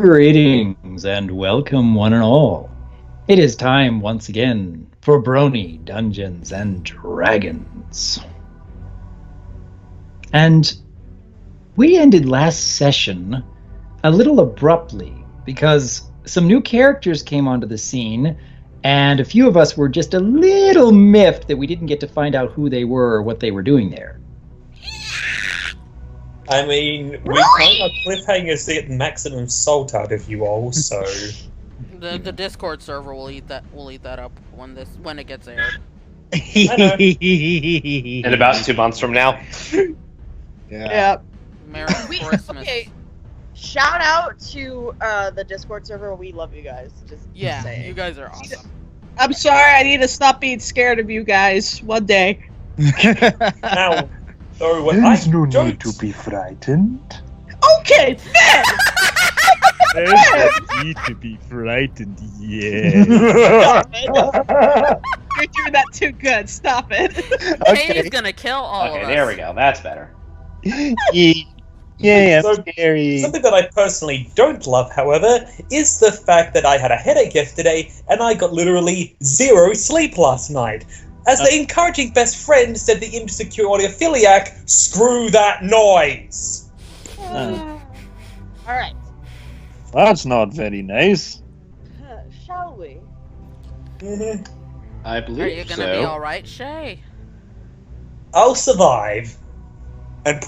Greetings and welcome one and all. It is time once again for Brony, Dungeons and Dragons. And we ended last session a little abruptly because some new characters came onto the scene and a few of us were just a little miffed that we didn't get to find out who they were or what they were doing there. I mean, we kind of cliffhangers to get maximum salt out of you all, so... The Discord server will eat that up when it gets aired. In about 2 months from now. Yeah. Merry Christmas. Okay. Shout out to the Discord server. We love you guys. Just saying. You guys are awesome. I'm sorry, I need to stop being scared of you guys one day. Now, so what There's no need to be frightened. Okay, then! There's no need to be frightened, yeah. You're doing that too good. Stop it. Katie's gonna kill all of us. Okay, there we go. That's better. Yeah, So, scary. something that I personally don't love, however, is the fact that I had a headache yesterday and I got literally 0 sleep last night. As the encouraging best friend said the insecure audiophiliac, screw that noise! Alright. That's not very nice. Shall we? I believe Are you gonna be alright, Shay? I'll survive. And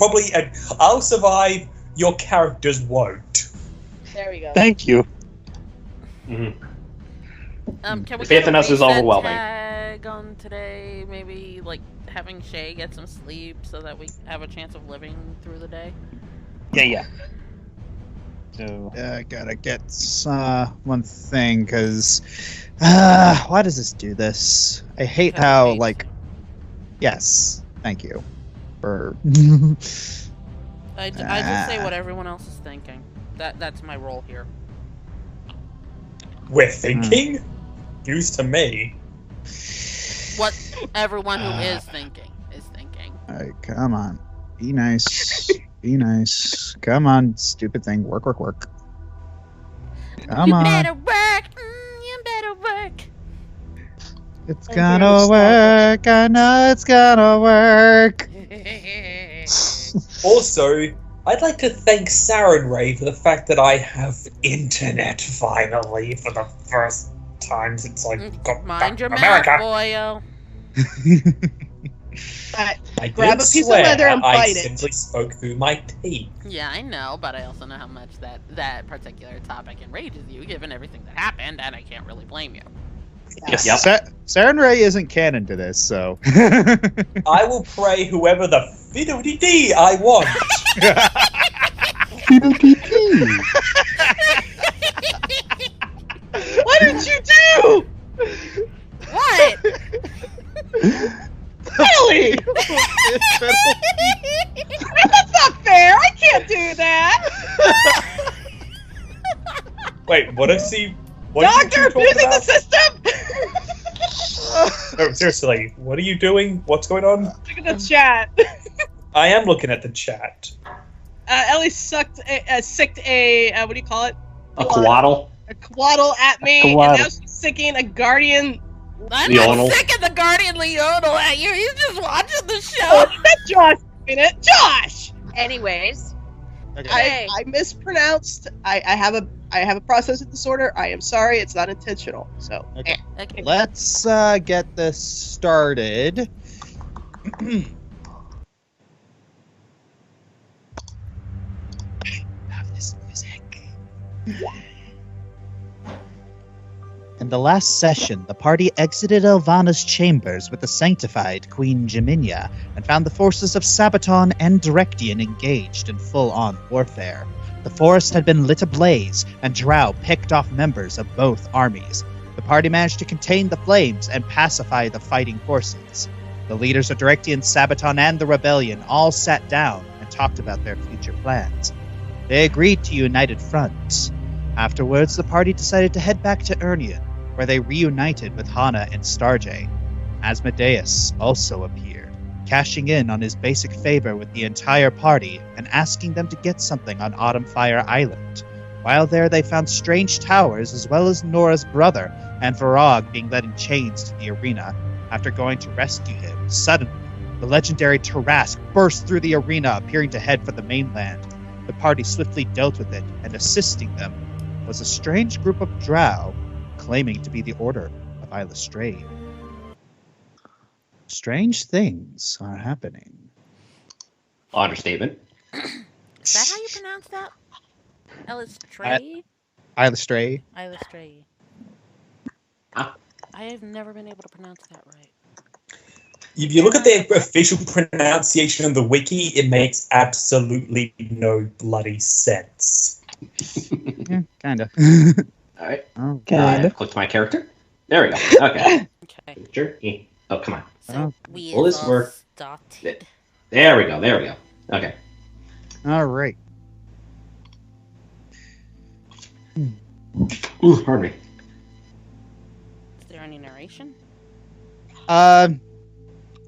I'll survive, your characters won't. There we go. Thank you. Can we Faith get in a us is reset overwhelming. tag on today? Maybe, like, having Shay get some sleep so that we have a chance of living through the day? Yeah. So, I gotta get one thing, because why does this do this? I hate how, like, yes, thank you. I just say what everyone else is thinking. That's my role here. We're thinking? Used to me. What everyone who is thinking is thinking. Alright, come on. Be nice. Be nice. Come on, stupid thing. Work. Come You on. better work! You better work! It's gonna work. I know it's gonna work. Also, I'd like to thank Saren Ray for the fact that I have internet finally for the first time since I got Mind back your from America. mouth, boyo. I Grab did a piece of swear leather and I bite it. simply spoke through my teeth. Yeah, I know, but I also know how much that particular topic enrages you, given everything that happened, and I can't really blame you. Yep. Saren Ray isn't canon to this, so. I will pray whoever the fiddle-dee-dee I want. What did you do? What? Really? That's not fair. I can't do that. Wait, what is he? What are you Doctor, two talking abusing the about? system. No, seriously, what are you doing? What's going on? Look at the chat. I am looking at the chat. Ellie sicked a what do you call it? A quaddle. A quaddle at me, and now she's sicking a guardian. I'm Leonel. not sick of the Guardian Leonel at you. He's just watching the show. Oh, that's Josh doing it. Josh. Anyways. I mispronounced. I have a processing disorder. I am sorry. It's not intentional. So Okay. Let's get this started. Love this music. In the last session, the party exited Elvana's chambers with the sanctified Queen Jaminia and found the forces of Sabaton and Directian engaged in full-on warfare. The forest had been lit ablaze, and Drow picked off members of both armies. The party managed to contain the flames and pacify the fighting forces. The leaders of Directian, Sabaton, and the rebellion all sat down and talked about their future plans. They agreed to united front. Afterwards, the party decided to head back to Urnian, where they reunited with Hana and Starjay. Asmodeus also appeared, cashing in on his basic favor with the entire party and asking them to get something on Autumnfire Island. While there, they found strange towers, as well as Nora's brother, and Varag being led in chains to the arena. After going to rescue him, suddenly, the legendary Tarrasque burst through the arena, appearing to head for the mainland. The party swiftly dealt with it, and assisting them was a strange group of Drow, claiming to be the Order of Illustrae. Strange things are happening. Understatement. Is that how you pronounce that? Illustrae? Illustrae. Illustrae. Ah. I have never been able to pronounce that right. If you look at the official pronunciation of the wiki, it makes absolutely no bloody sense. Yeah, kinda. All right. Oh, Click my character. There we go. Okay. Okay. Sure. Oh, come on. So we Will this work? started. There we go. There we go. Okay. all right. Ooh, pardon me. Is there any narration?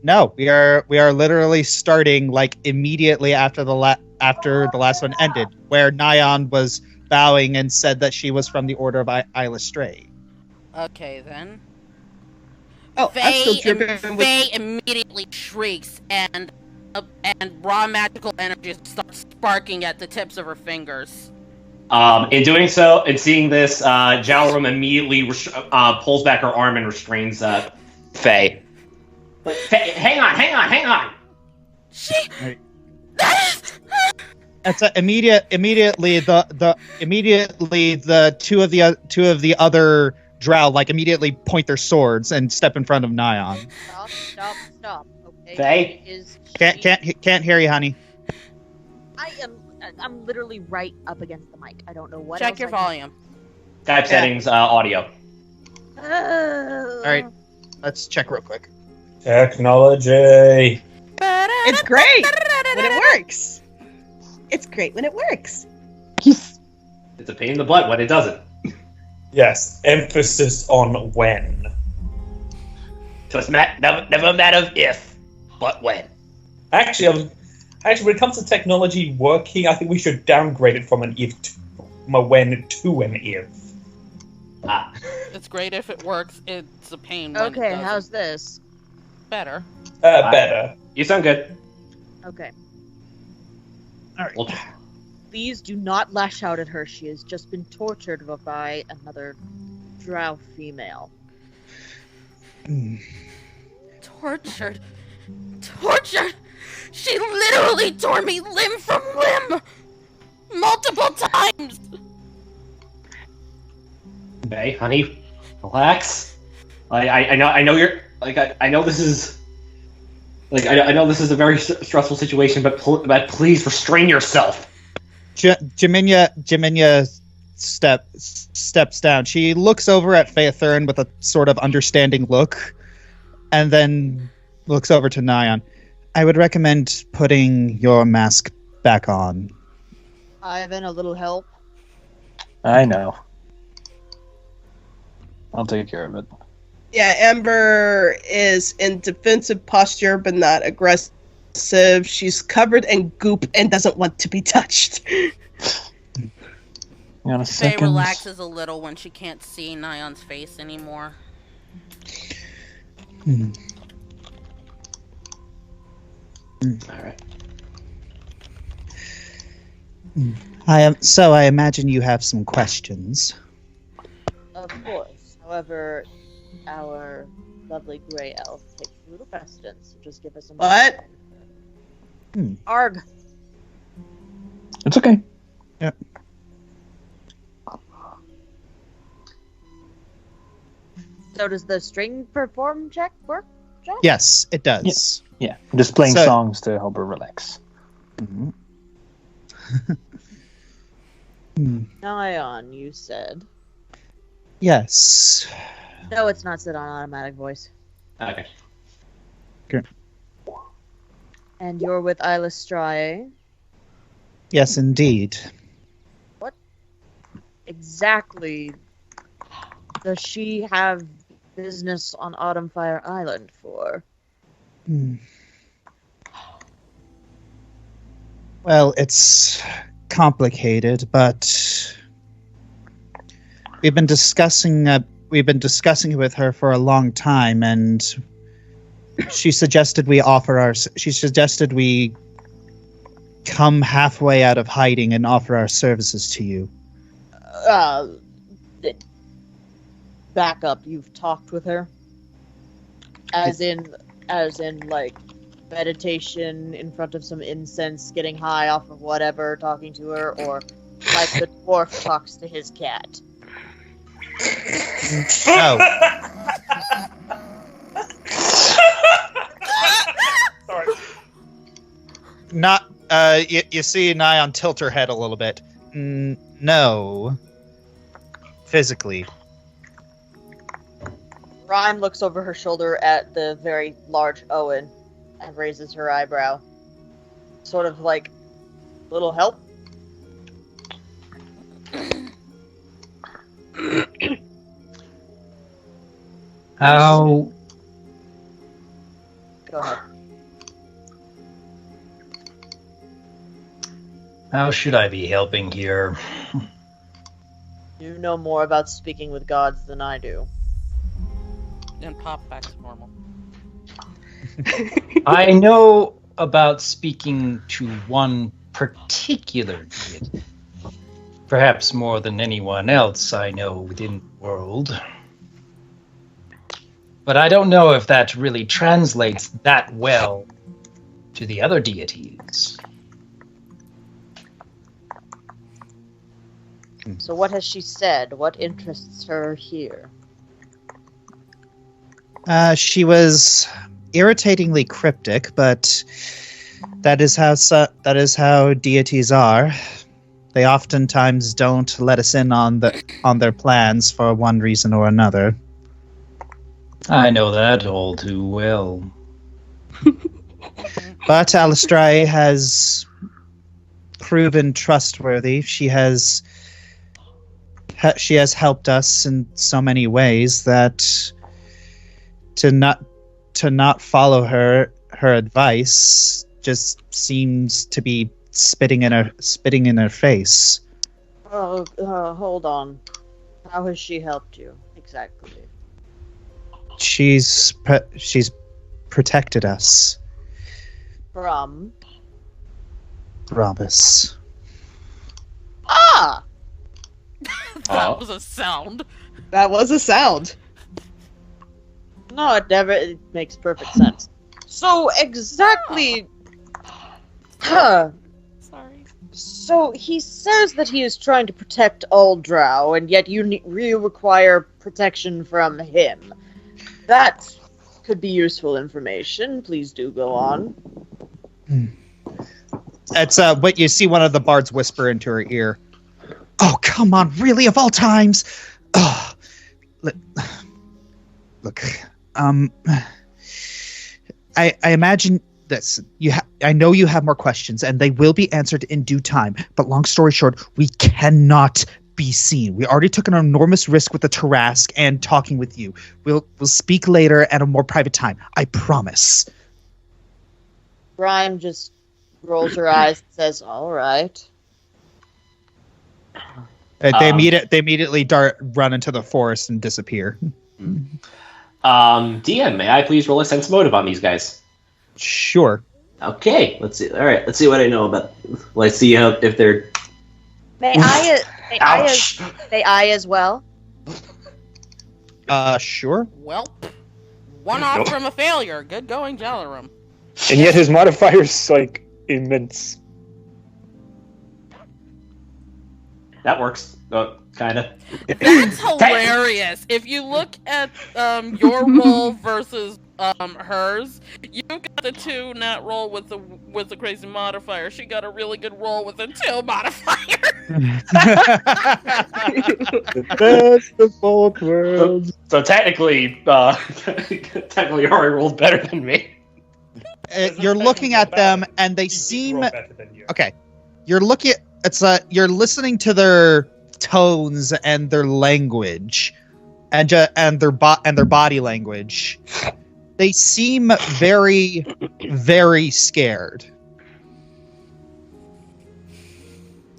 No, we are literally starting like immediately after the last one ended, where Nyan was bowing and said that she was from the Order of Illustrae. Okay then. Oh, I'm still dripping with. Faye immediately shrieks and raw magical energy starts sparking at the tips of her fingers. In doing so, and seeing this, Jalrum immediately pulls back her arm and restrains Faye. But Faye, hang on! She. Right. That's immediately the two of the other Drow like immediately point their swords and step in front of Nyan. Stop. Okay. Faye? Can't hear you, honey. I'm literally right up against the mic. I don't know what. Check your volume. Type settings, audio. All right, let's check real quick. Technology. It's great when it works. It's great when it works. It's a pain in the butt when it doesn't. Yes, emphasis on when. So it's never a matter of if, but when. Actually, when it comes to technology working, I think we should downgrade it from an if from a when to an if. Ah. It's great if it works. It's a pain when it Okay, doesn't. how's this? Better? Better. You sound good. Okay. All right. Well, Please do not lash out at her. She has just been tortured by another Drow female. Tortured? She literally tore me limb from limb! Multiple times! Faye, honey, relax. I know you're like I know this is like I know this is a very stressful situation, but please restrain yourself. Jaminia steps down. She looks over at Faethurn with a sort of understanding look, and then looks over to Nyan. I would recommend putting your mask back on. Ivan, a little help. I know. I'll take care of it. Yeah, Amber is in defensive posture, but not aggressive. She's covered in goop and doesn't want to be touched. Faye relaxes a little when she can't see Nyan's face anymore. All right. I imagine you have some questions. Of course. However, our lovely grey elf takes a little precedence. So just give us a moment. What? Arg. It's okay. Yep. So does the string perform check work, John? Yes, it does. Yeah, I'm just playing So- songs to help her relax. Mhm. Nyan, you said. Yes. No, it's not set on automatic voice. Okay. And you're with Illustrae. Yes, indeed. Exactly does she have business on Autumnfire Island for? Well, it's complicated, but we've been discussing with her for a long time, and she suggested we come halfway out of hiding and offer our services to you. Back up. You've talked with her, as in like meditation in front of some incense, getting high off of whatever, talking to her, or like the dwarf talks to his cat. No. Sorry. Not. You see Nyan tilt her head a little bit. No. Physically. Rhyme looks over her shoulder at the very large Owen and raises her eyebrow. Sort of like, little help? How Go ahead. how should I be helping here? You know more about speaking with gods than I do. And pop back to normal. I know about speaking to one particular deity. Perhaps more than anyone else I know within the world. But I don't know if that really translates that well to the other deities. So what has she said? What interests her here? She was irritatingly cryptic, but that is how deities are. They oftentimes don't let us in on their plans for one reason or another. I know that all too well. But Alistrai has proven trustworthy. She has helped us in so many ways that to not follow her advice just seems to be spitting in her face. Oh, hold on. How has she helped you exactly? She's protected us. From? Ravis. Ah! That was a sound. That was a sound. No, it makes perfect sense. So exactly. Sorry. So he says that he is trying to protect all Drow, and yet you require protection from him. That could be useful information. Please do go on. It's what you see one of the bards whisper into her ear. Oh, come on, really, of all times. Oh, look, I imagine this. I know you have more questions, and they will be answered in due time. But long story short, we cannot be seen. We already took an enormous risk with the Tarrasque and talking with you. We'll speak later at a more private time. I promise. Rhyme just rolls her eyes and says, "All right." They immediately run into the forest and disappear. DM, may I please roll a sense motive on these guys? Sure. Okay, let's see. All right, let's see what I know about. Let's see if they're. May I Ouch. as well? Sure. Well, one off from a failure. Good going, Jalarum. And yet his modifier's like immense. That works, kind of. That's hilarious. If you look at your roll versus hers, you got the 2 nat roll with the crazy modifier. She got a really good roll with a 2 modifier. The best of both worlds. So technically, technically, Ari rolled better than me. You're looking at them, and they seem okay. You're looking at you're listening to their tones and their language, and their body language. They seem very, very scared.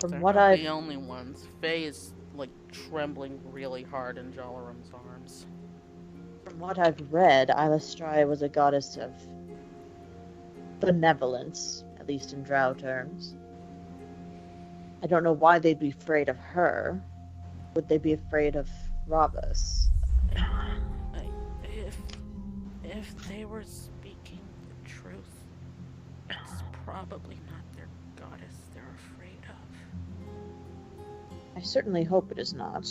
From They're what not I've the only ones. Faye is like trembling really hard in Jalaram's arms. From what I've read, Ilustria was a goddess of benevolence, at least in Drow terms. I don't know why they'd be afraid of her. Would they be afraid of Ravis? If they were speaking the truth, it's probably not their goddess they're afraid of. I certainly hope it is not.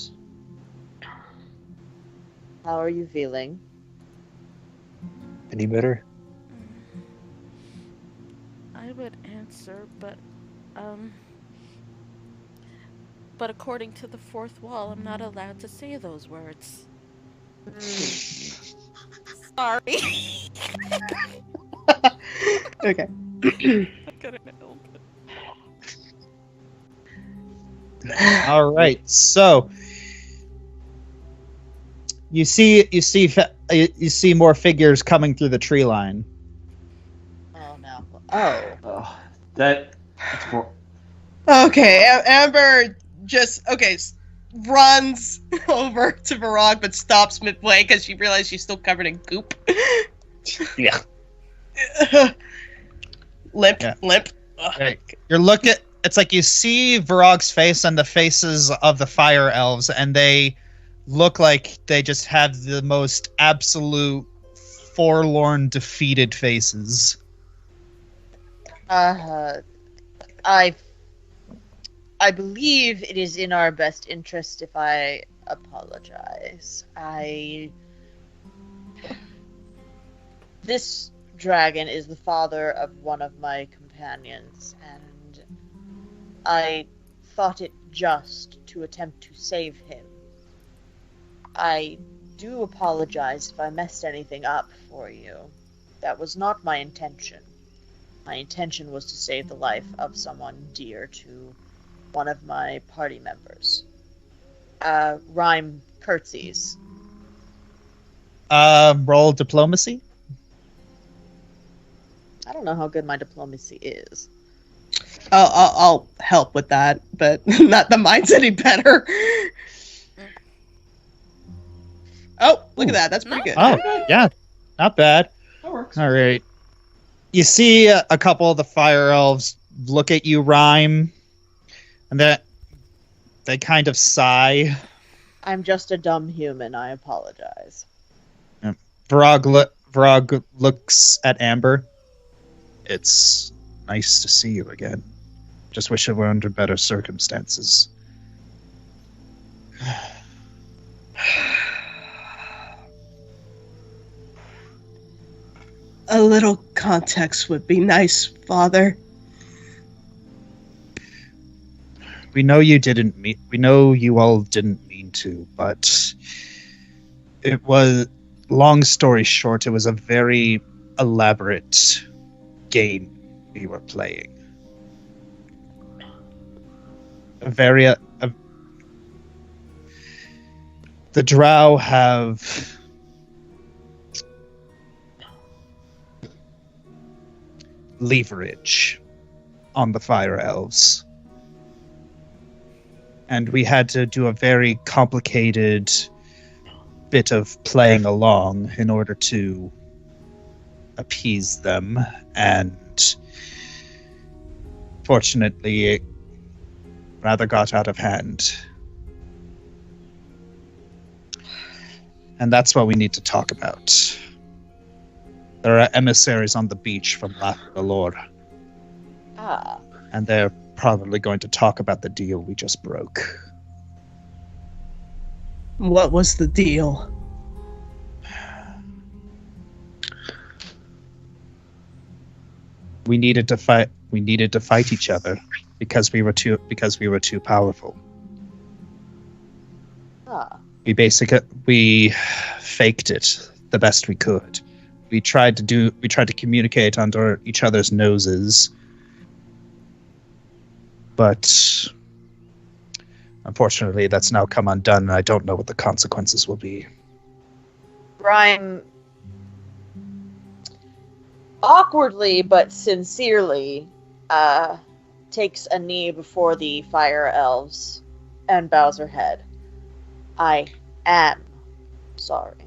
How are you feeling? Any better? I would answer, but according to the fourth wall, I'm not allowed to say those words. Sorry. Okay. I couldn't help it. All right, so you see more figures coming through the tree line. Oh no. Oh. Oh, that's more. Okay, Amber just runs over to Varog, but stops midway because she realized she's still covered in goop. Yeah. Limp. Right. You're looking. It's like you see Varog's face and the faces of the fire elves, and they look like they just have the most absolute forlorn, defeated faces. I believe it is in our best interest if I apologize. This dragon is the father of one of my companions, and I thought it just to attempt to save him. I do apologize if I messed anything up for you. That was not my intention. My intention was to save the life of someone dear to one of my party members. Rhyme curtsies. Roll diplomacy. I don't know how good my diplomacy is. I'll help with that, but not that mine's any better. Oh, look at that. That's pretty good. Oh, yeah, not bad. That works. All right. You see a couple of the fire elves look at you, Rhyme, and they kind of sigh. I'm just a dumb human. I apologize. Varog looks at Amber. It's nice to see you again. Just wish it were under better circumstances. A little context would be nice, Father. We know you didn't mean. We know you all didn't mean to, but it was. Long story short, it was a very elaborate game we were playing. The Drow have leverage on the fire elves. And we had to do a very complicated bit of playing along in order to appease them, and fortunately it rather got out of hand. And that's what we need to talk about. There are emissaries on the beach from Valor, Ah. and they're probably going to talk about the deal we just broke. What was the deal? We needed to fight. We needed to fight each other because we were too powerful. Ah. We faked it the best we could. We tried to communicate under each other's noses, but unfortunately that's now come undone, and I don't know what the consequences will be. Rhyme awkwardly but sincerely takes a knee before the fire elves and bows her head. I am sorry.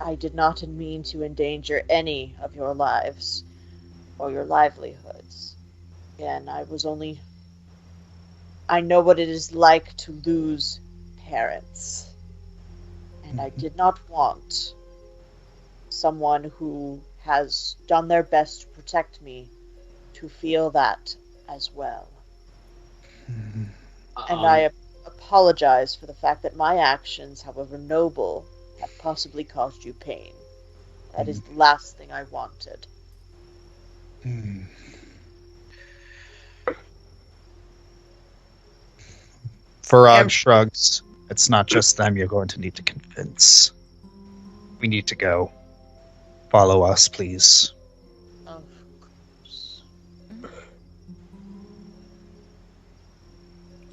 I did not mean to endanger any of your lives or your livelihoods. Again, I know what it is like to lose parents. And I did not want someone who has done their best to protect me to feel that as well. And I apologize for the fact that my actions, however noble, have possibly caused you pain. That is the last thing I wanted. Farag shrugs. It's not just them you're going to need to convince. We need to go. Follow us, please. Of course.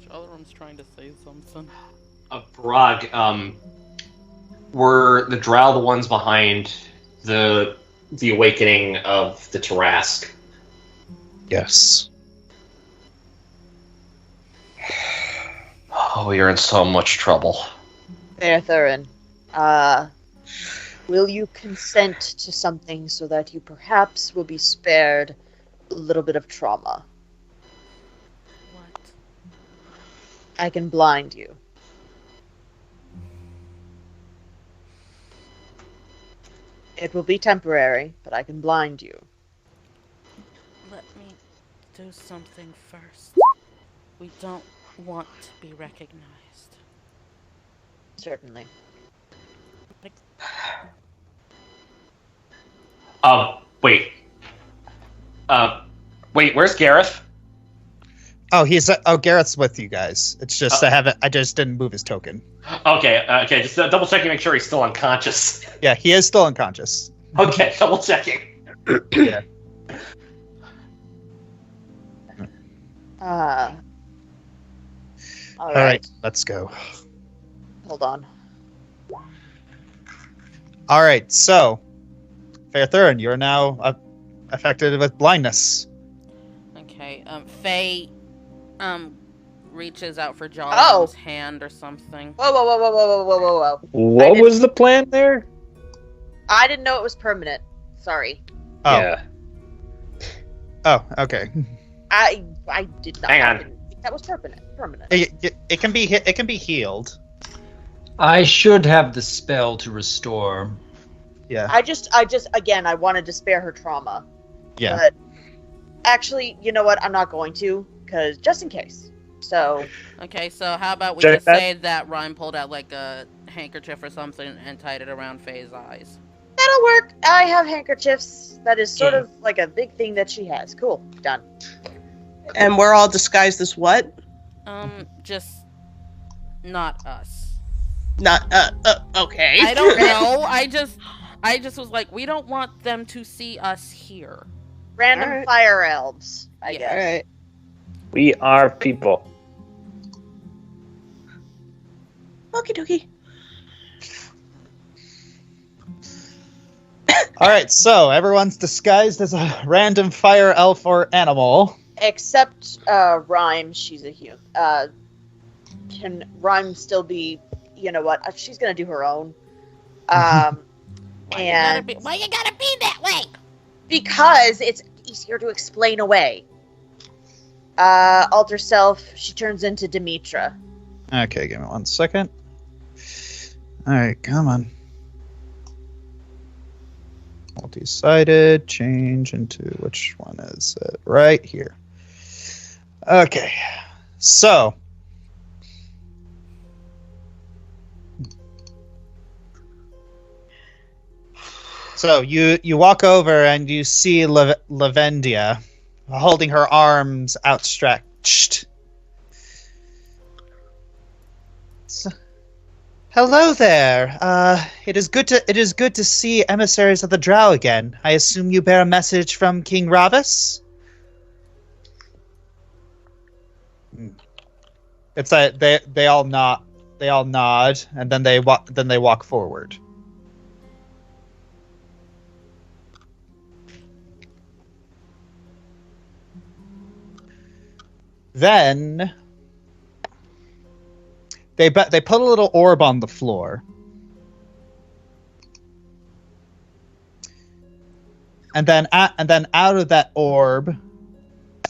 Jalaram's trying to say something. Brog, were the Drow the ones behind the awakening of the Tarrasque? Yes. Oh, you're in so much trouble. Fair Thurin, will you consent to something so that you perhaps will be spared a little bit of trauma? What? I can blind you. It will be temporary, but I can blind you. Let me do something first. We don't want to be recognized. Certainly. Wait. Wait, where's Gareth? Oh, Gareth's with you guys. It's just I just didn't move his token. Okay, just double checking, make sure he's still unconscious. Yeah, he is still unconscious. Okay, double checking. Yeah. All right, let's go. Hold on. All right, so Fair Thurin, you're now affected with blindness. Okay, Faye, reaches out for Jalaram's hand or something. Whoa. What was the plan there? I didn't know it was permanent. Sorry. Oh. Yeah. Oh, okay. I did not. Hang on. I didn't think that was permanent. It can be healed. I should have the spell to restore. Yeah. I just again I wanted to spare her trauma. Yeah. But actually, you know what? I'm not going to, because just in case. So. Okay, so how about we Check just that. say that Ryan pulled out like a handkerchief or something and tied it around Faye's eyes. That'll work. I have handkerchiefs. That is sort of like a big thing that she has. Cool. Done. And we're all disguised as what? Just not us. Not, okay. I don't know. I just was like, we don't want them to see us here. Random Alright. fire elves, I Yeah. guess. Alright. We are people. Okie dokie. All right, so everyone's disguised as a random fire elf or animal. Except Rhyme, she's a human. Can Rhyme still be? You know what? She's gonna do her own. Why And you gotta be that way? because it's easier to explain away. Alter self. She turns into Demetra. Okay, give me 1 second. All right, come on. Multi-sided, change into which one is it? Right here. Okay, so you walk over and you see Lavendia holding her arms outstretched. Hello there. It is good to see emissaries of the Drow again. I assume you bear a message from King Ravis. It's that they all nod, and then they walk forward. Then They put a little orb on the floor. And then out of that orb,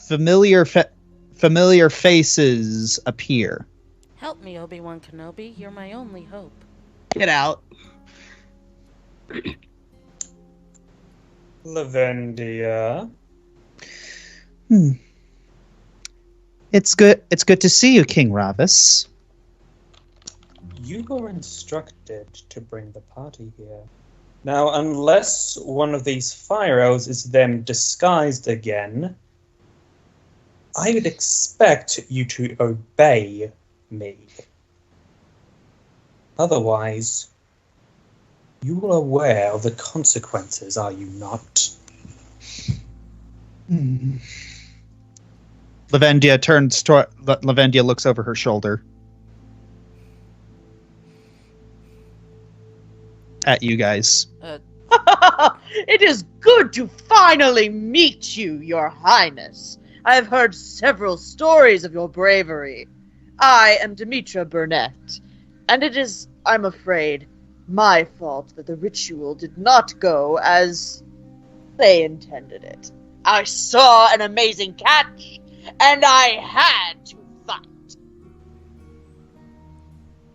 familiar faces appear. Help me, Obi-Wan Kenobi. You're my only hope. Get out. Lavendia. It's good to see you, King Ravis. You were instructed to bring the party here. Now, unless one of these fire elves is them disguised again, I would expect you to obey me. Otherwise, you are aware of the consequences, are you not? Lavendia looks over her shoulder at you guys. It is good to finally meet you, Your Highness. I have heard several stories of your bravery. I am Demetra Burnett, and it is, I'm afraid, my fault that the ritual did not go as they intended it. I saw an amazing catch, and I had to fight.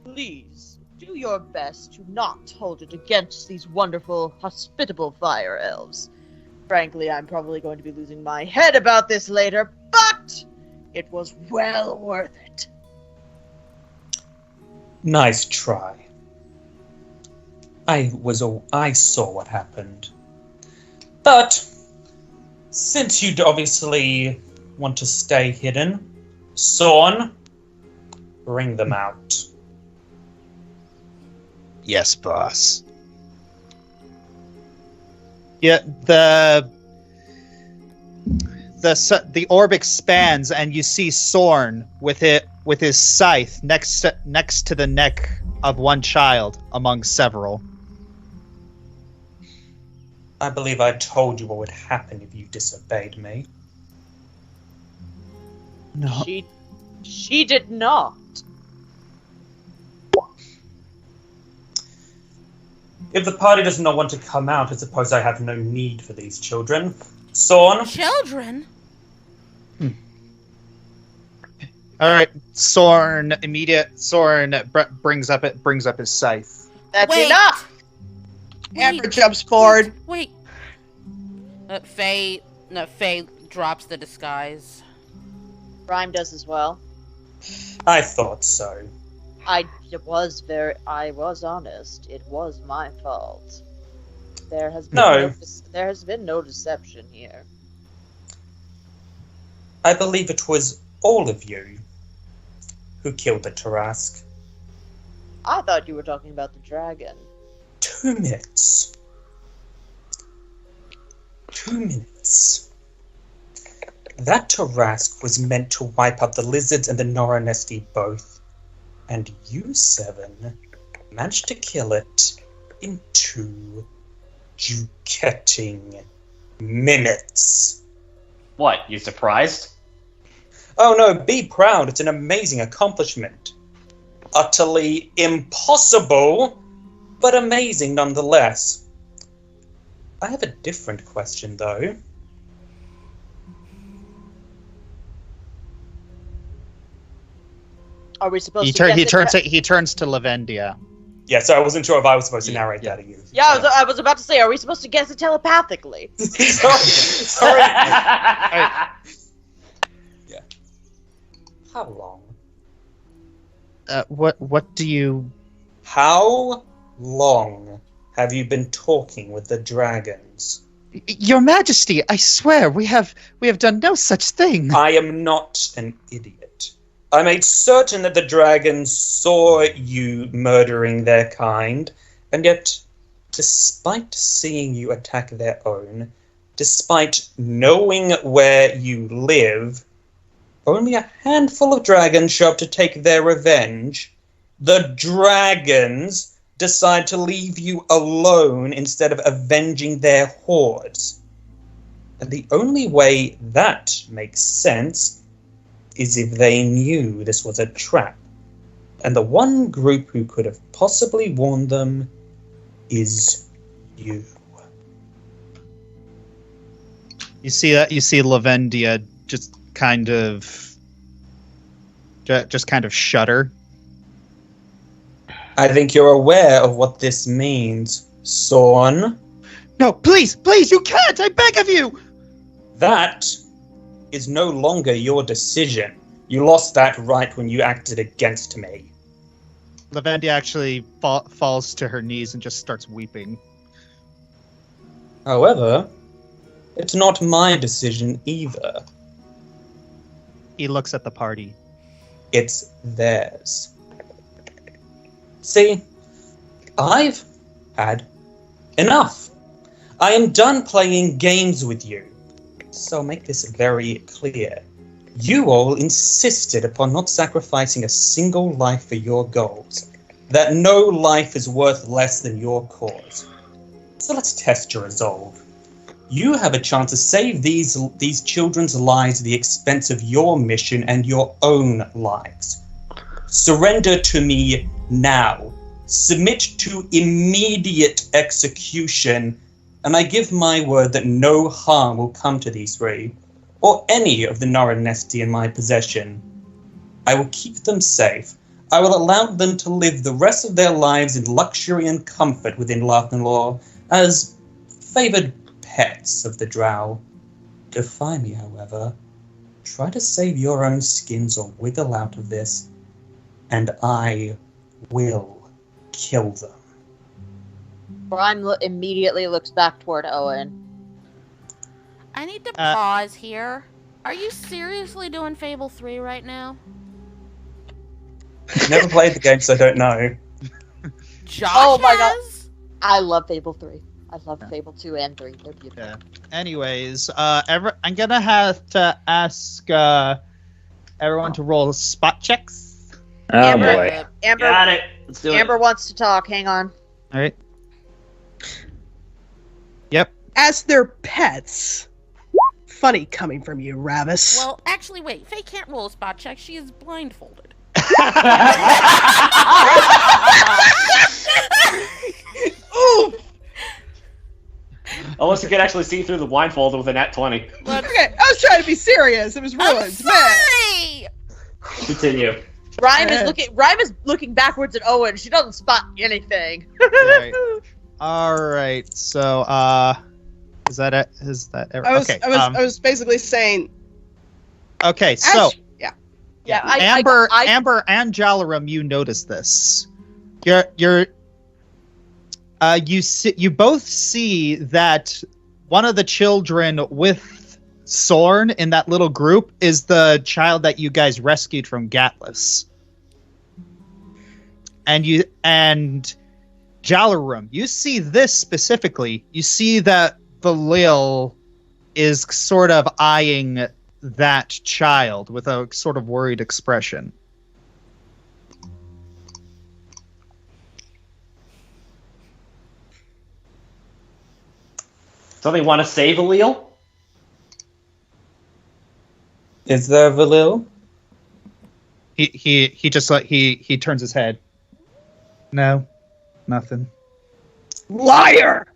Please, do your best to not hold it against these wonderful, hospitable fire elves. Frankly, I'm probably going to be losing my head about this later, but it was well worth it. Nice try. I saw what happened. But since you'd obviously want to stay hidden, Sorn, bring them out. Yes, boss. Yeah, the orb expands, and you see Sorn with his scythe next to the neck of one child among several. I believe I told you what would happen if you disobeyed me. No. She did not. If the party does not want to come out, I suppose I have no need for these children. Sorn? Children? All right, Sorn brings up his scythe. That's Wait. enough. Amber jumps forward. Wait. Faye drops the disguise. Rhyme does as well. I thought so. I was honest. It was my fault. There has been no deception here. I believe it was all of you who killed the Tarrasque. I thought you were talking about the dragon. 2 minutes. 2 minutes. That Tarrasque was meant to wipe out the lizards and the Noranesti both. And you 7 managed to kill it in 2 ducatting minutes. What, you surprised? Oh no, be proud. It's an amazing accomplishment. Utterly impossible, but amazing nonetheless. I have a different question, though. Are we supposed He to guess turns to Lavendia. Yeah, so I wasn't sure if I was supposed to narrate that to you. Yeah, I was about to say, are we supposed to guess it telepathically? Sorry. Yeah. How long? What do you... How long have you been talking with the dragons? Your Majesty, I swear, we have done no such thing. I am not an idiot. I made certain that the dragons saw you murdering their kind, and yet, despite seeing you attack their own, despite knowing where you live, only a handful of dragons show up to take their revenge. The dragons decide to leave you alone instead of avenging their hordes. And the only way that makes sense is if they knew this was a trap. And the one group who could have possibly warned them is you. You see Lavendia just kind of shudder. I think you're aware of what this means, Sorn. No, please, you can't! I beg of you! That is no longer your decision. You lost that right when you acted against me. Lavendia actually falls to her knees and just starts weeping. However, it's not my decision either. He looks at the party. It's theirs. See, I've had enough. I am done playing games with you. So I'll make this very clear. You all insisted upon not sacrificing a single life for your goals. That no life is worth less than your cause. So let's test your resolve. You have a chance to save these children's lives at the expense of your mission and your own lives. Surrender to me now. Submit to immediate execution, and I give my word that no harm will come to these three, or any of the Naranesti in my possession. I will keep them safe. I will allow them to live the rest of their lives in luxury and comfort within Lathanlaw as favored pets of the Drow. Defy me, however. Try to save your own skins or wiggle out of this, and I will kill them. Brian immediately looks back toward Owen. I need to pause here. Are you seriously doing Fable 3 right now? Never played the game, so I don't know. Josh Oh my God. has? I love Fable 3. I love Fable 2 and 3. They're beautiful. Yeah. Anyways, I'm gonna have to ask everyone to roll spot checks. Oh Amber, boy. Amber, Got it. Let's do Amber it. wants to talk. Hang on. All right. Yep. As their pets. Funny coming from you, Ravis. Well, actually, wait. Faye can't roll a spot check. She is blindfolded. Ooh! Unless you can actually see through the blindfold with a nat 20. But Okay, I was trying to be serious. It was I'm ruined. Man. sorry! Continue. Rhyme is looking backwards at Owen. She doesn't spot anything. Right. All right. So, is that it? Is that okay? I was basically saying. Okay. So, Yeah, Amber and Jalaram, you notice this. You both see that one of the children with Sorn in that little group is the child that you guys rescued from Gatlas. And Jalaram, you see this specifically. You see that Valil is sort of eyeing that child with a sort of worried expression. So they want to save Allele? Is there Valil? He just like he turns his head. No, nothing. Liar!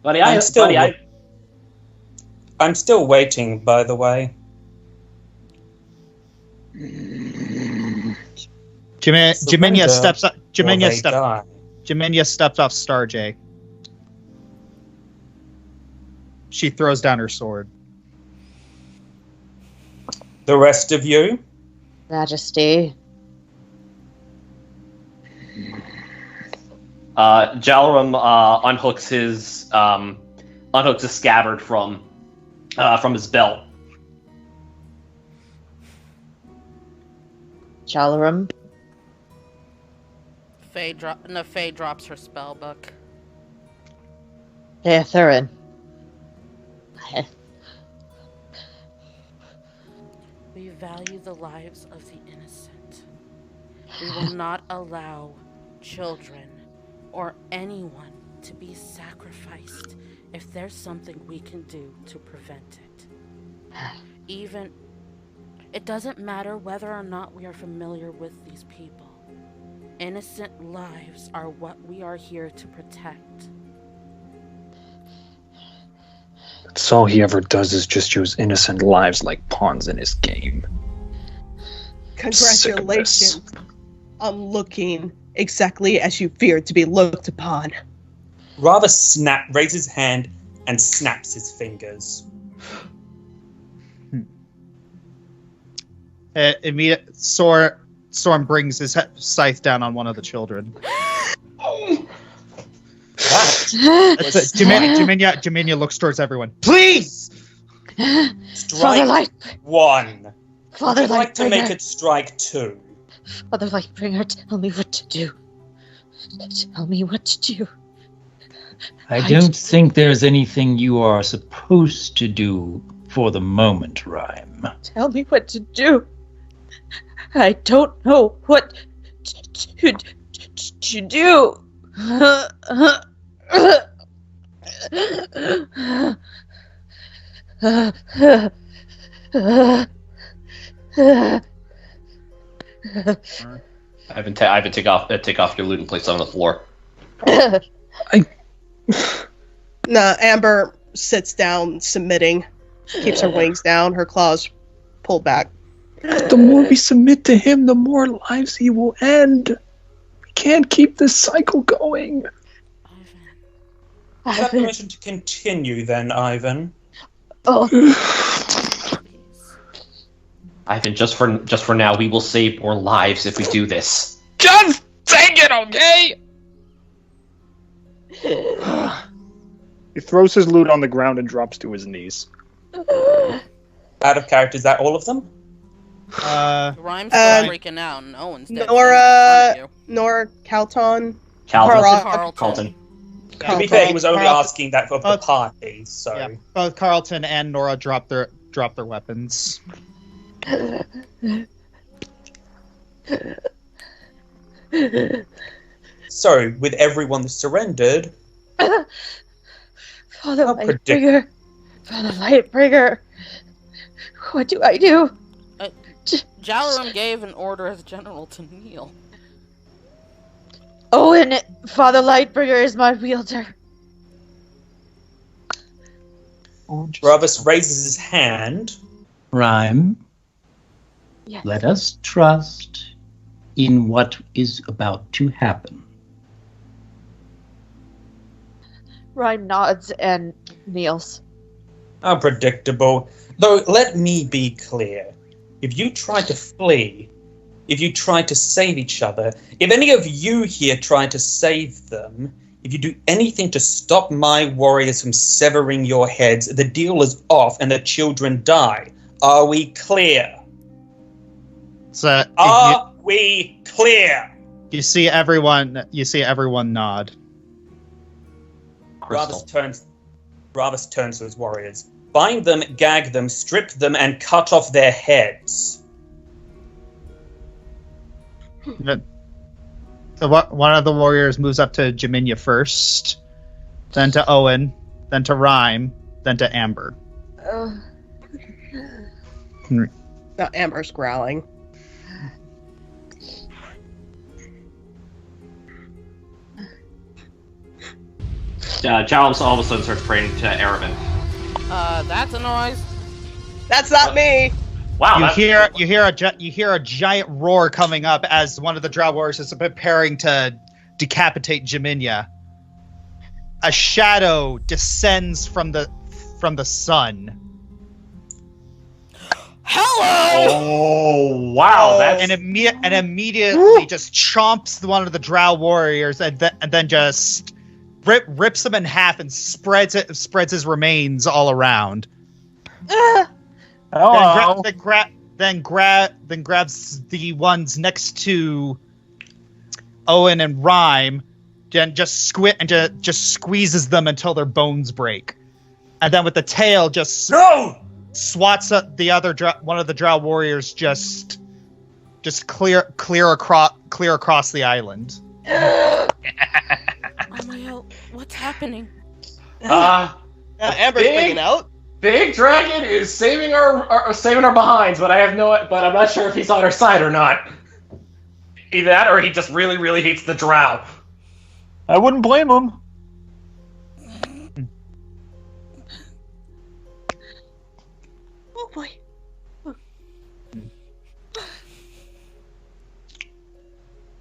Buddy, I'm still waiting, by the way. Jaminia steps up. Die. Jaminia steps off Starjay. She throws down her sword. The rest of you? Majesty. Jalaram unhooks his scabbard from his belt. Jalaram. Faye drops her spell book. Yeah, Thurin. We value the lives of the innocent. We will not allow children or anyone to be sacrificed if there's something we can do to prevent it. It doesn't matter whether or not we are familiar with these people. Innocent lives are what we are here to protect. That's all he ever does is just use innocent lives like pawns in his game. Congratulations on looking exactly as you feared to be looked upon. Ravis raises his hand and snaps his fingers. Storm brings his scythe down on one of the children. Jaminia looks towards everyone. Please! Strike one. Father I'd like to make Lightbringer. it strike two. Father Lightbringer, tell me what to do. Tell me what to do. I don't think there's anything you are supposed to do for the moment, Rhyme. Tell me what to do. I don't know what to do. Ivan, take off your loot and place it on the floor. No, Amber sits down, submitting, keeps her wings down, her claws pulled back. The more we submit to him, the more lives he will end. We can't keep this cycle going. Is that permission to continue then, Ivan? Oh, Ivan, just for now, we will save more lives if we do this. Just take it, okay? He throws his loot on the ground and drops to his knees. Out of character, is that all of them? Rhyme's still freaking out, and Owen's dead. Nora, Calton, Carlton. To be fair, he was only asking that for the party, so... Yeah, both Carlton and Nora drop their weapons. So, with everyone surrendered... Father Lightbringer. Father Lightbringer. What do I do? Jalarum gave an order as general to kneel. Oh, and Father Lightbringer is my wielder. Ravis raises his hand. Rhyme, Yes. let us trust in what is about to happen. Rhyme nods and kneels. How predictable. Though, let me be clear. If you try to flee, if you try to save each other, if any of you here try to save them, if you do anything to stop my warriors from severing your heads, the deal is off and the children die. Are we clear? So Are we clear? you see everyone nod. Ravis turns to his warriors. Bind them, gag them, strip them, and cut off their heads. So one of the warriors moves up to Jaminia first, then to Owen, then to Rhyme, then to Amber. Now Amber's growling. Jalums all of a sudden starts praying to Aravan. That's a noise. That's not me. Wow, You hear a giant roar coming up as one of the Drow warriors is preparing to decapitate Jaminia. A shadow descends from the sun. Hello! Oh wow! That's And immediately just chomps one of the Drow warriors and then just rips him in half and spreads his remains all around. Then grabs the ones next to Owen and Rhyme, and just squeezes them until their bones break, and then with the tail just swats at the other one of the Drow warriors just clear across the island. Amael, what's happening? Amber's freaking out. Big Dragon is saving our behinds, but I'm not sure if he's on our side or not. Either that, or he just really, really hates the Drow. I wouldn't blame him. Oh boy.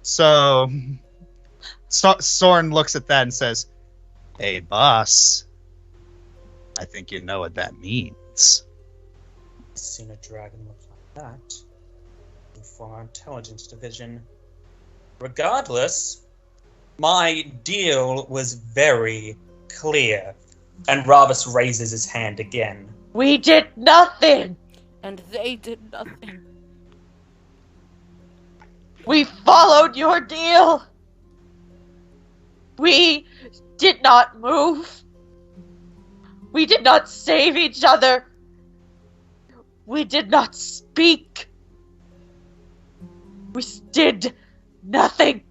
So, Soren looks at that and says, "Hey, boss, I think you know what that means." I've seen a dragon look like that for our intelligence division. Regardless, my deal was very clear. And Ravis raises his hand again. We did nothing. And they did nothing. We followed your deal. We did not move. We did not save each other. We did not speak. We did nothing.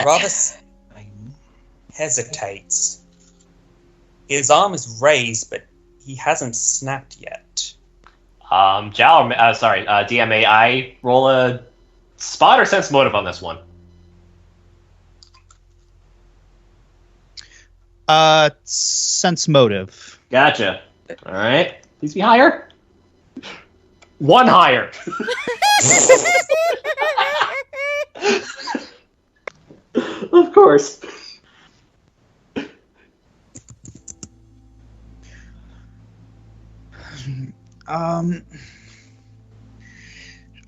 Ravis hesitates. His arm is raised, but he hasn't snapped yet. DMA, I roll a spot or sense motive on this one. Sense motive. Gotcha. All right. Please be higher. 1 higher. Of course. All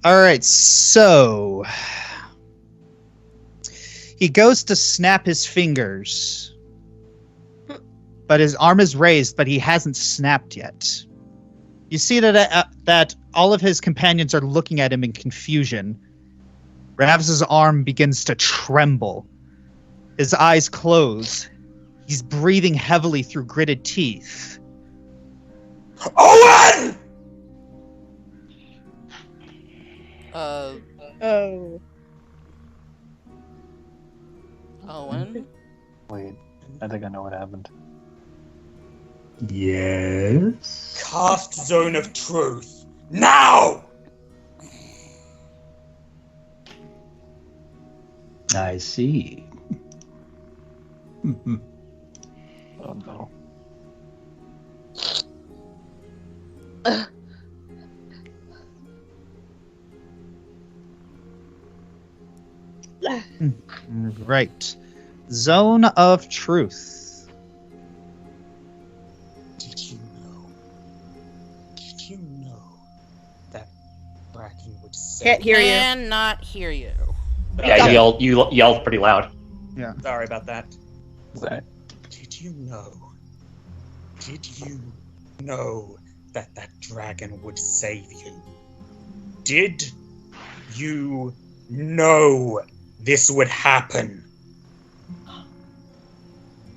right, so he goes to snap his fingers, but his arm is raised, but he hasn't snapped yet. You see that all of his companions are looking at him in confusion. Rav's arm begins to tremble. His eyes close. He's breathing heavily through gritted teeth. Owen! Oh. Owen? Wait, I think I know what happened. Yes? Cast Zone of Truth. Now! I see. Oh no. Right. Zone of Truth. Did you know that Bracken would say... Can't hear you. Cannot hear you. Yeah, you yelled pretty loud. Yeah. Sorry about that. That Did you know that that dragon would save you? Did you know this would happen?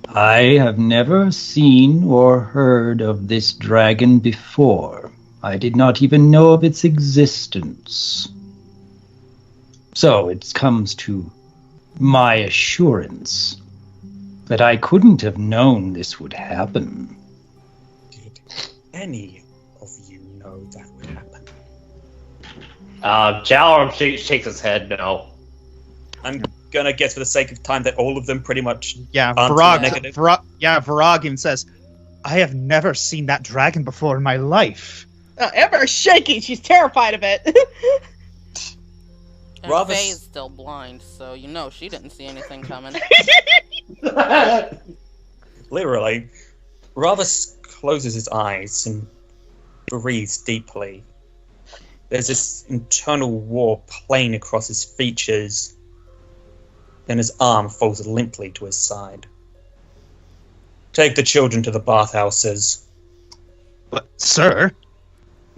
I have never seen or heard of this dragon before. I did not even know of its existence. So it comes to my assurance that I couldn't have known this would happen. Did any of you know that would happen? Jalorm shakes his head, no. I'm gonna guess for the sake of time that all of them pretty much Yeah, answer negative. Varag even says, I have never seen that dragon before in my life. Amber's shaking. She's terrified of it. And Ravis- Faye's still blind, so you know she didn't see anything coming. Literally. Ravis closes his eyes and breathes deeply. There's this internal war playing across his features. Then his arm falls limply to his side. Take the children to the bathhouses. But, sir,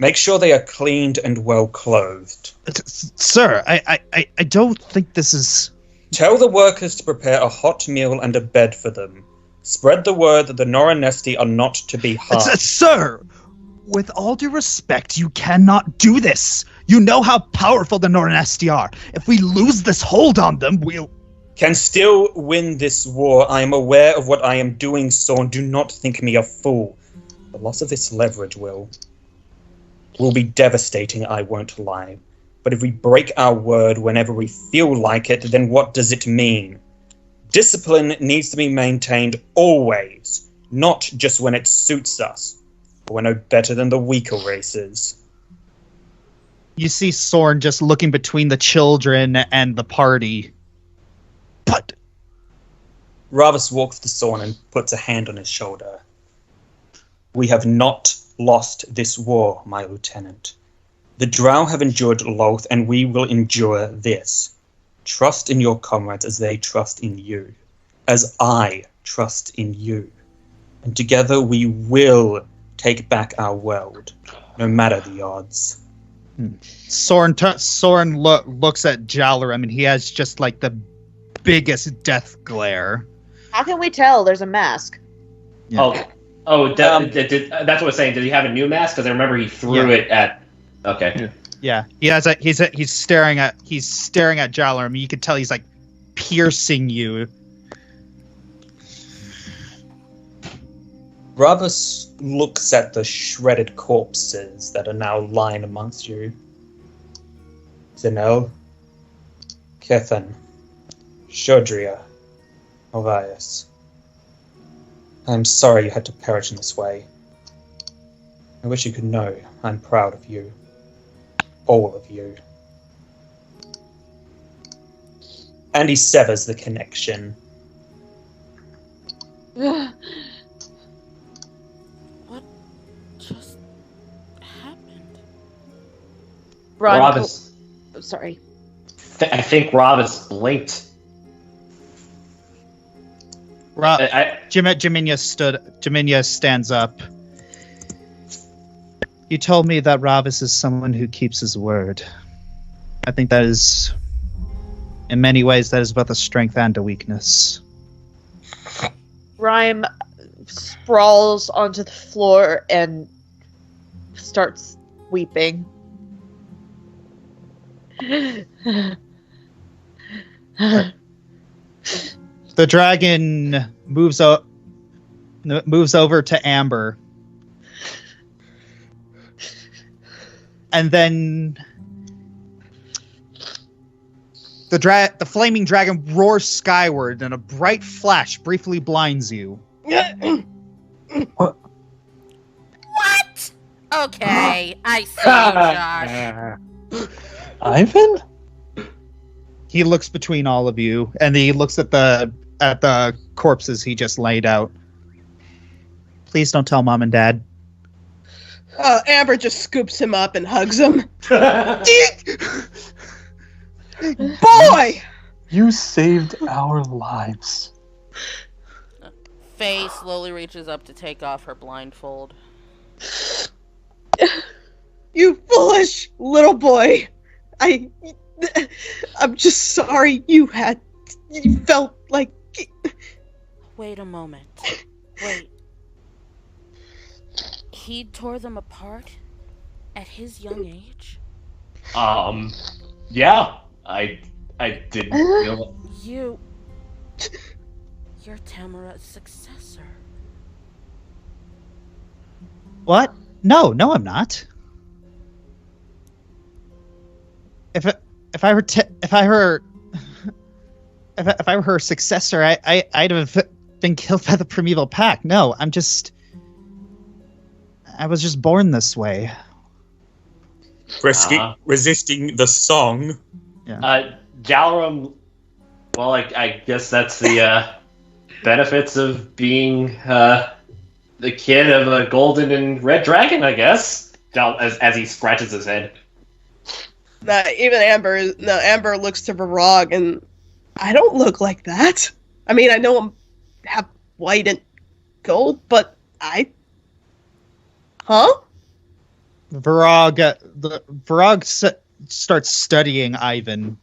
Make sure they are cleaned and well clothed. sir, I don't think this is... Tell the workers to prepare a hot meal and a bed for them. Spread the word that the Noranesti are not to be harmed. Sir, with all due respect, you cannot do this. You know how powerful the Noranesti are. If we lose this hold on them, we'll... can still win this war. I am aware of what I am doing, Sorn. Do not think me a fool. The loss of this leverage will be devastating, I won't lie. But if we break our word whenever we feel like it, then what does it mean? Discipline needs to be maintained always, not just when it suits us. We're no better than the weaker races. You see Sorn just looking between the children and the party. But Ravis walks to Sorn and puts a hand on his shoulder. We have not lost this war, my lieutenant. The Drow have endured Loth, and we will endure this. Trust in your comrades as they trust in you, as I trust in you. And together we will take back our world, no matter the odds. Sorn looks at Jalaram, and he has just like the biggest death glare. How can we tell? There's a mask. Yeah. That's what I was saying. Did he have a new mask? Because I remember he threw it at. Okay. Yeah. He's staring at Jalaram. You can tell he's like piercing you. Ravis looks at the shredded corpses that are now lying amongst you. Zenel, Kethan, Shodria, Ovias. I'm sorry you had to perish in this way. I wish you could know I'm proud of you. All of you. And he severs the connection. What just happened? Ravis. Sorry. I think Ravis blinked. Jaminia stands up. You told me that Ravis is someone who keeps his word. I think that is, in many ways, that is both a strength and a weakness. Rhyme sprawls onto the floor and starts weeping. The dragon moves over to Amber. And then the flaming dragon roars skyward, and a bright flash briefly blinds you. What? Okay, I see you, Josh. Ivan? He looks between all of you, and he looks at the corpses he just laid out. Please don't tell Mom and Dad. Amber just scoops him up and hugs him. Boy! You saved our lives. Faye slowly reaches up to take off her blindfold. You foolish little boy. I'm just sorry you felt like... Wait a moment. Wait. He tore them apart at his young age? Yeah. I didn't feel... You're Tamara's successor. What? No, I'm not. If I were her successor, I'd have been killed by the primeval pact. No, I was just born this way. Resisting the song. Yeah. Jalaram, well, I guess that's the benefits of being the kid of a golden and red dragon, I guess. As he scratches his head. Even Amber looks to Varog, and I don't look like that. I mean, I know I'm have white and gold, but Varog starts studying Ivan.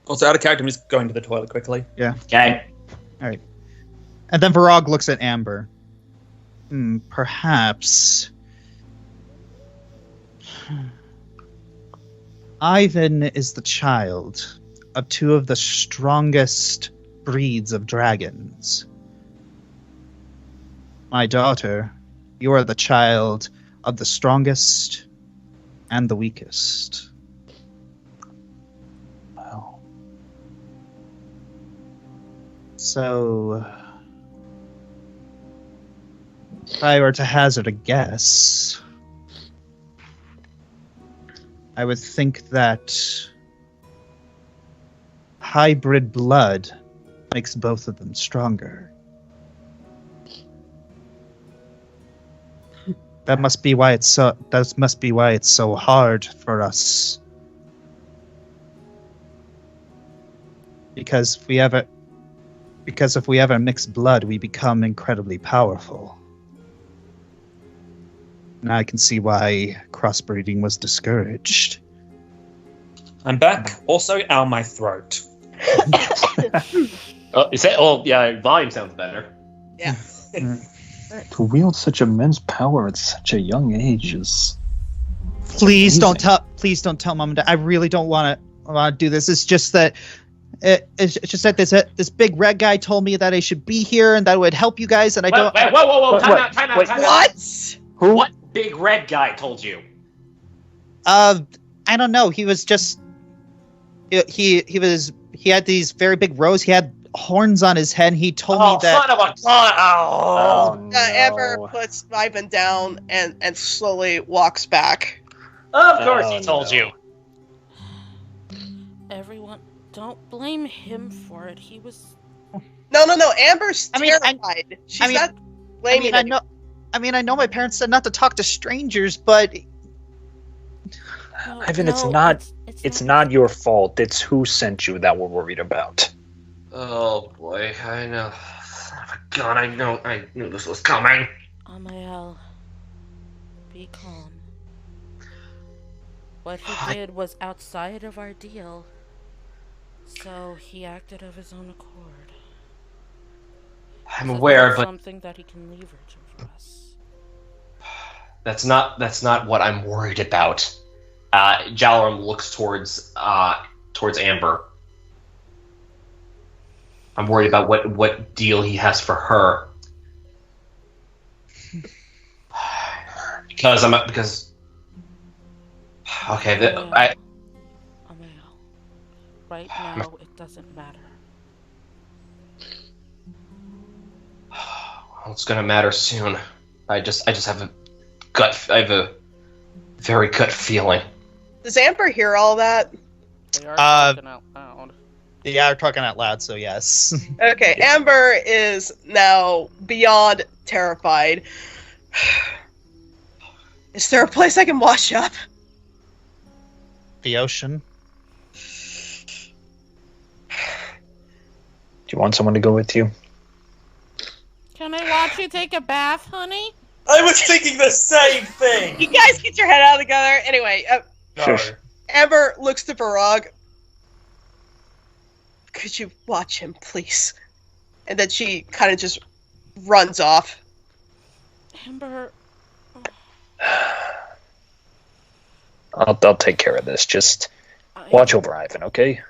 Also, out of character, I'm just going to the toilet quickly. Yeah. Okay. All right. And then Varog looks at Amber. Perhaps. Ivan is the child of two of the strongest breeds of dragons. My daughter, you are the child of the strongest and the weakest. Wow. So, if I were to hazard a guess, I would think that hybrid blood makes both of them stronger. That must be why it's so hard for us. Because if we ever mix blood, we become incredibly powerful. And I can see why crossbreeding was discouraged. I'm back. Also, ow my throat. Yeah, volume sounds better. Yeah. To wield such immense power at such a young age is... Please don't amazing. tell Mom and Dad. I really don't want to do this. It's just that this big red guy told me that I should be here and that it would help you guys, and I don't. Whoa! Time out! What? Who? What big red guy told you? I don't know. He was just he had these very big rows. He had horns on his head. And he told me that. Son of a gun! Oh. no. Amber puts Ivan down and slowly walks back. Of course he told you. Everyone, don't blame him for it. He was. No. Amber's I mean, terrified. She's I mean- not blaming I know my parents said not to talk to strangers, but No, Ivan, no, it's not your fault. It's who sent you that we're worried about. Oh boy, I know. Son of a gun, I knew this was coming. Amael, be calm. What he did was outside of our deal, so he acted of his own accord. I'm So aware, that's but something that he can leverage over us. that's not what I'm worried about. Jalaram looks towards Amber. I'm worried about what deal he has for her. Because Amael, right now it doesn't matter. It's gonna matter soon. I just have a very gut feeling. Does Amber hear all that? They are talking out loud. yeah, we're talking out loud, so yes. Okay, Amber is now beyond terrified. Is there a place I can wash up? The ocean. Do you want someone to go with you? Can I watch you take a bath, honey? I was thinking the same thing. You guys get your head out together. Anyway, Shush. Amber looks to Varag. Could you watch him, please? And then she kind of just runs off. Amber, I'll take care of this. Just watch over Ivan, okay?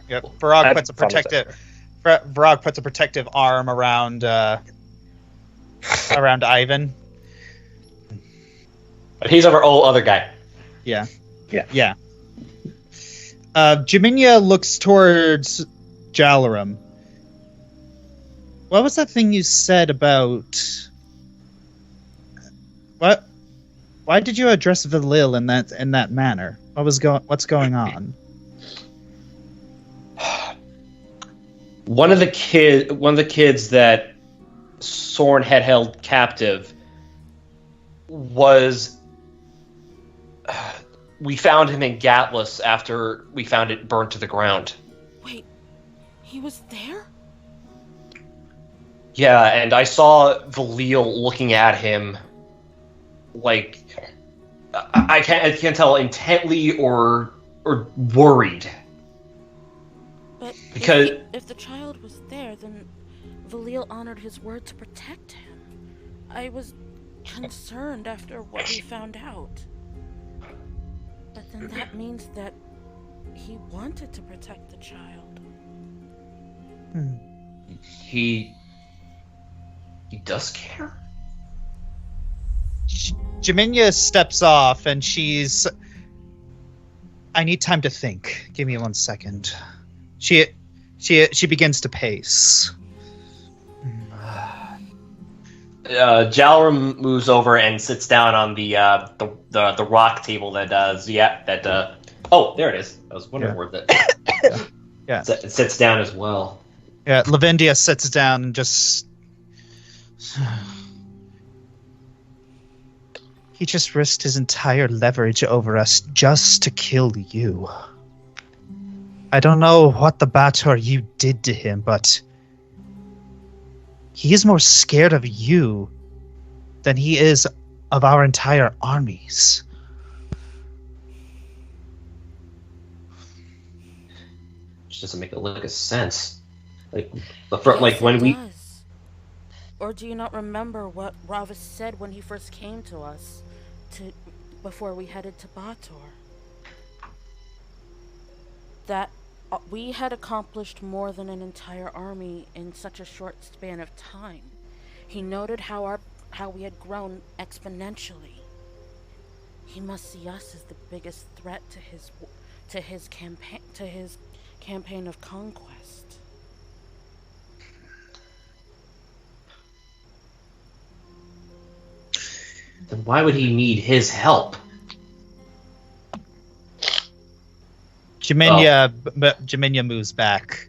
Yep. Varag Have puts a fun with protective arm around Ivan. But he's our old other guy. Yeah. Yeah. Yeah. Jaminia looks towards Jalaram. What was that thing you said about... What? Why did you address Valil in that manner? What's going on? One of the kids that Sorn had held captive was. We found him in Gatlas after we found it burned to the ground. wait, he was there? Yeah, and I saw Valil looking at him like I can't tell intently or worried. But Because- if the child was there, then Valil honored his word to protect him. I was concerned after what we found out. Then that means that he wanted to protect the child. He does care? Jaminia steps off and she's... I need time to think. Give me 1 second. She begins to pace. Jalrum moves over and sits down on the rock table that oh, there it is. I was wondering where that Yeah. It sits down as well. Yeah, Lavindia sits down and just... He just risked his entire leverage over us just to kill you. I don't know what the Bator you did to him, but he is more scared of you than he is of our entire armies. Which doesn't make a lick of sense. When we... Or do you not remember what Ravis said when he first came to us, before we headed to Bator? That we had accomplished more than an entire army in such a short span of time. He noted how we had grown exponentially. He must see us as the biggest threat to his campaign of conquest. Then why would he need his help? Jaminia moves back.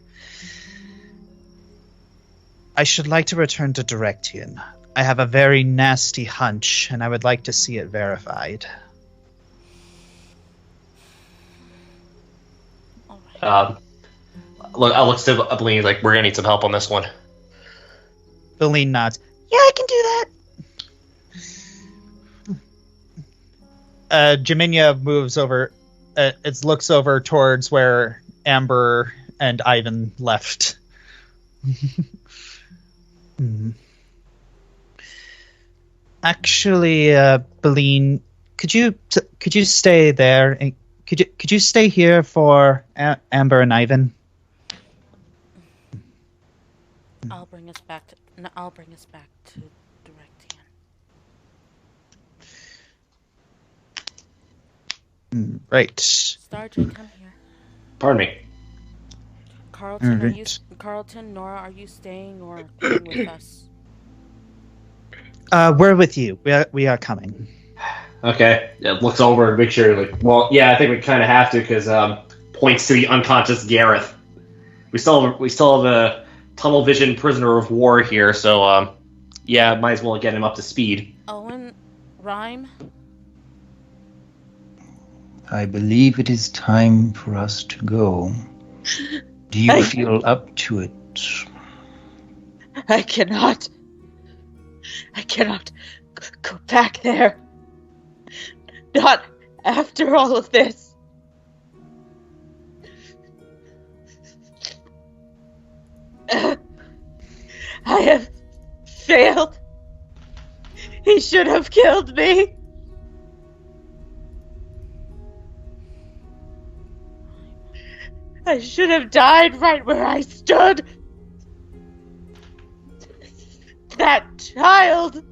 I should like to return to Direction. I have a very nasty hunch, and I would like to see it verified. I look to Beline like, we're gonna need some help on this one. Beline nods. Yeah, I can do that. Jaminia moves over. It looks over towards where Amber and Ivan left. Actually, Beline, could you stay there? And could you stay here for Amber and Ivan? I'll bring us back to Direction. Right. Starjay, come here. Pardon me. Carlton, Right. Carlton, Nora, are you staying or coming with us? We're with you. We are coming. Okay. It looks over and make sure, I think we kind of have to, because points to the unconscious Gareth. We still have a tunnel vision prisoner of war here, so might as well get him up to speed. Owen, Rhyme. I believe it is time for us to go. Do you feel up to it? I cannot go back there. Not after all of this. I have failed. He should have killed me. I should have died right where I stood. That child.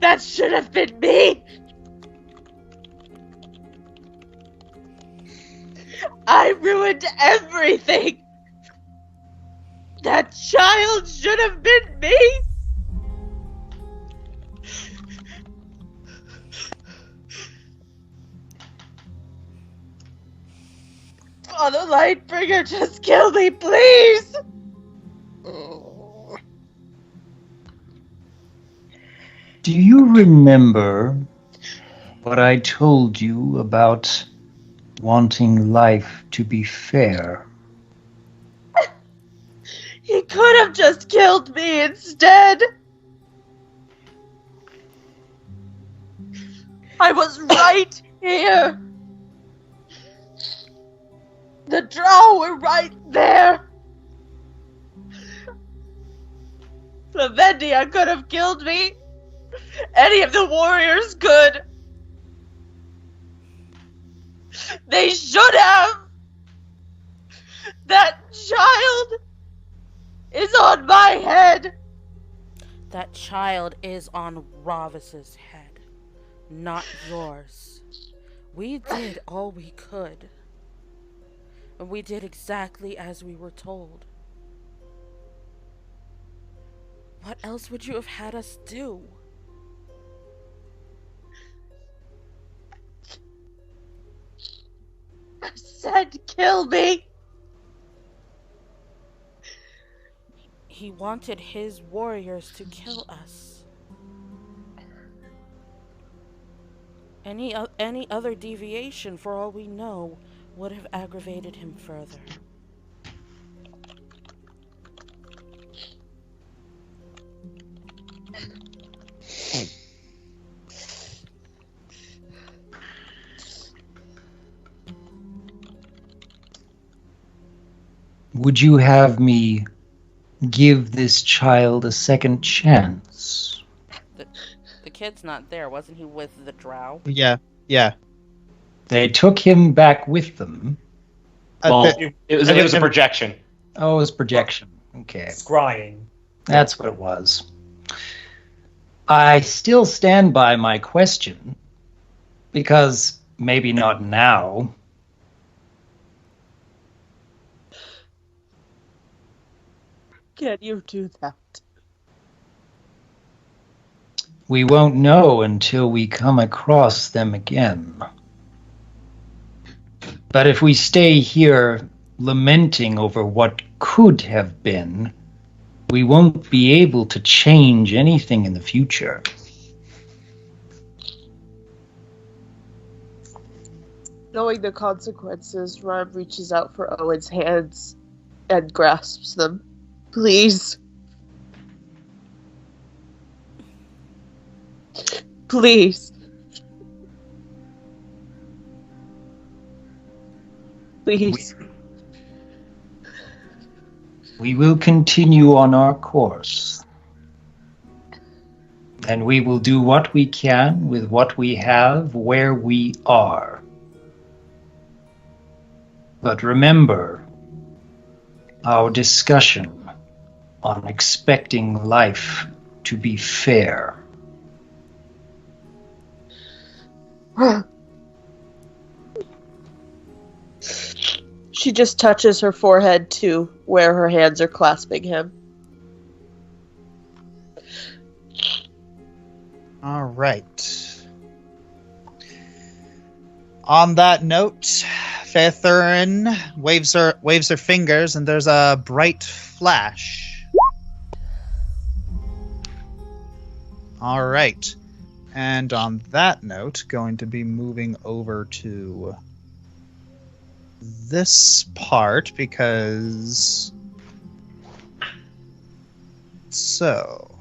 That should have been me. I ruined everything. That child should have been me. Father Lightbringer, just kill me, please! Do you remember what I told you about wanting life to be fair? He could have just killed me instead! I was right here! The Drow were right there! Lavendia could have killed me! Any of the warriors could! They should have! That child is on my head! That child is on Ravis's head, not yours. We did all we could. And we did exactly as we were told. What else would you have had us do? I said kill me! He wanted his warriors to kill us. Any other deviation, for all we know, would have aggravated him further. Would you have me give this child a second chance? The kid's not there. Wasn't he with the Drow? Yeah. They took him back with them. Well, it was a projection. Oh, it was projection. Okay. Scrying. That's what it was. I still stand by my question, because maybe not now. Can you do that? We won't know until we come across them again. But if we stay here lamenting over what could have been, we won't be able to change anything in the future. Knowing the consequences, Rhyme reaches out for Owen's hands and grasps them. Please. Please. Please. We will continue on our course. And we will do what we can with what we have where we are. But remember our discussion on expecting life to be fair. She just touches her forehead to where her hands are clasping him. All right. On that note, Faithurin waves her fingers, and there's a bright flash. All right. And on that note, going to be moving over to this part because... So...